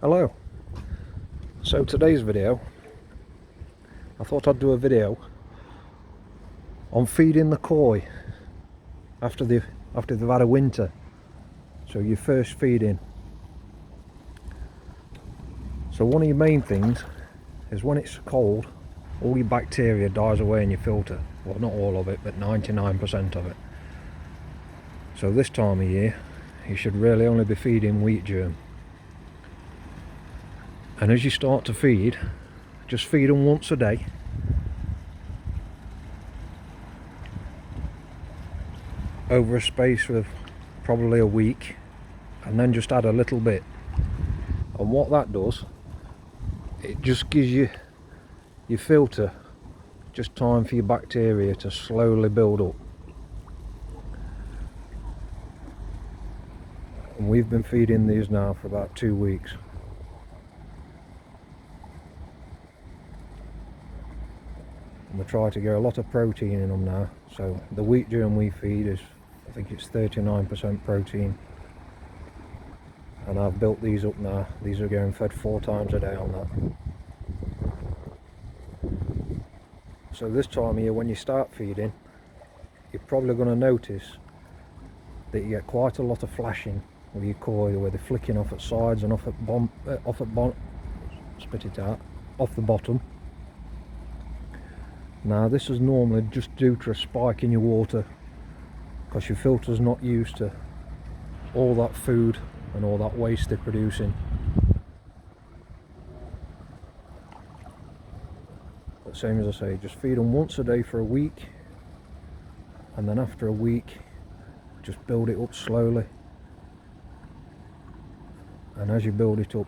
Hello. So today's video, I thought I'd do a video on feeding the koi after they've had a winter. So your first feeding. So one of your main things is when it's cold, all your bacteria dies away in your filter. Well, not all of it, but 99% of it. So this time of year, you should really only be feeding wheat germ. And as you start to feed, just feed them once a day. Over a space of probably a week, and then just add a little bit. And what that does, it just gives you your filter just time for your bacteria to slowly build up. And we've been feeding these now for about 2 weeks. And we try to get a lot of protein in them now. So the wheat germ we feed is, I think it's 39% protein. And I've built these up now. These are getting fed 4 times a day on that. So this time of year, when you start feeding, you're probably going to notice that you get quite a lot of flashing with your koi, where they're flicking off at sides and off the bottom. Now this is normally just due to a spike in your water, because your filter's not used to all that food and all that waste they're producing. But same as I say, just feed them once a day for a week, and then after a week just build it up slowly. And as you build it up,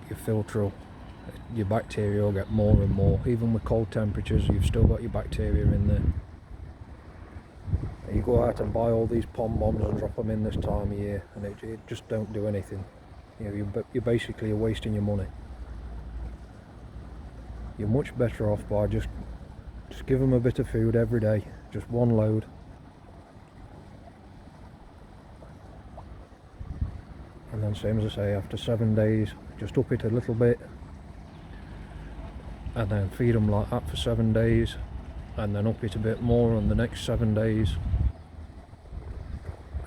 your bacteria will get more and more. Even with cold temperatures, you've still got your bacteria in there. You go out and buy all these pom bombs and drop them in this time of year, and it just don't do anything. You know, you're basically wasting your money. You're much better off by just give them a bit of food every day, just one load. And then same as I say, after 7 days, just up it a little bit, and then feed them like that for 7 days, and then up it a bit more on the next 7 days,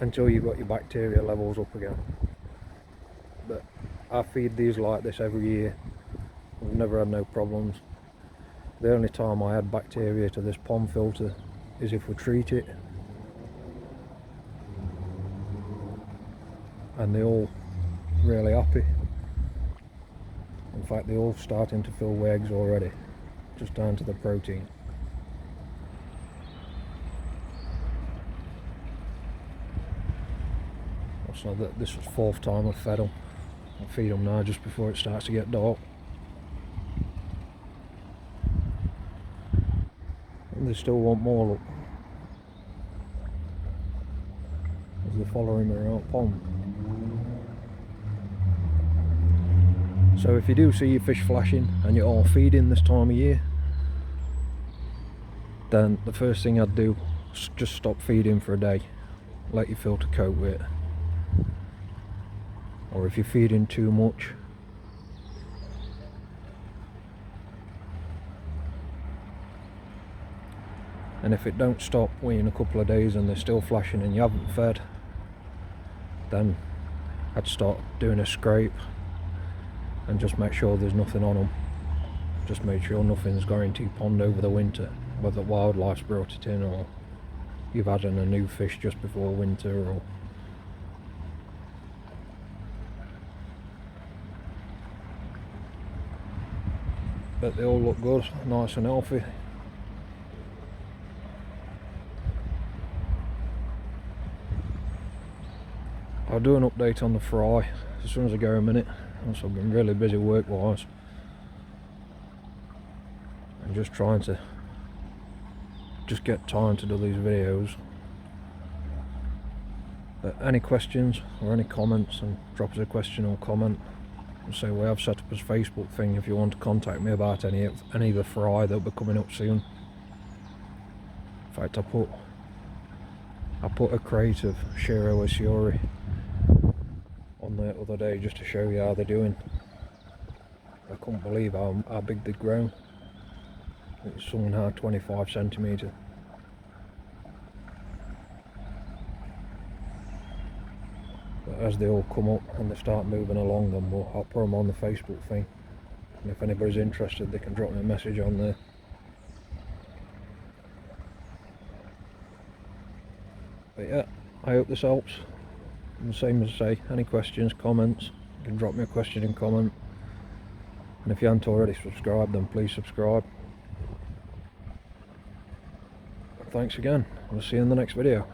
until you've got your bacteria levels up again. But I feed these like this every year. I've never had no problems. The only time I add bacteria to this pond filter is if we treat it, and they're all really happy. In fact, they're all starting to fill with eggs already, just down to the protein. So this was 4th time I've fed them. I feed them now just before it starts to get dark. And they still want more, look. As they're following me around pond. So if you do see your fish flashing and you're all feeding this time of year, then the first thing I'd do is just stop feeding for a day. Let your filter coat with it. Or if you're feeding too much, and if it don't stop within a couple of days and they're still flashing and you haven't fed, then I'd start doing a scrape and just make sure there's nothing on them. Just make sure nothing's going to your pond over the winter, whether wildlife's brought it in or you've had in a new fish just before winter. Or but they all look good, nice and healthy. I'll do an update on the fry as soon as I go a minute. Also, I've been really busy work wise. I'm just trying to get time to do these videos. But any questions or any comments, and drop us a question or comment. So we have set up as Facebook thing if you want to contact me about any of the fry that'll be coming up soon. In fact, I put a crate of Shiro Asiori on there the other day just to show you how they're doing. I couldn't believe how big they'd grown. It's somehow 25 centimetres. But as they all come up and they start moving along, then I'll put them on the Facebook thing. And if anybody's interested, they can drop me a message on there. But yeah, I hope this helps. And same as I say, any questions, comments, you can drop me a question and comment. And if you haven't already subscribed, then please subscribe. Thanks again. We'll see you in the next video.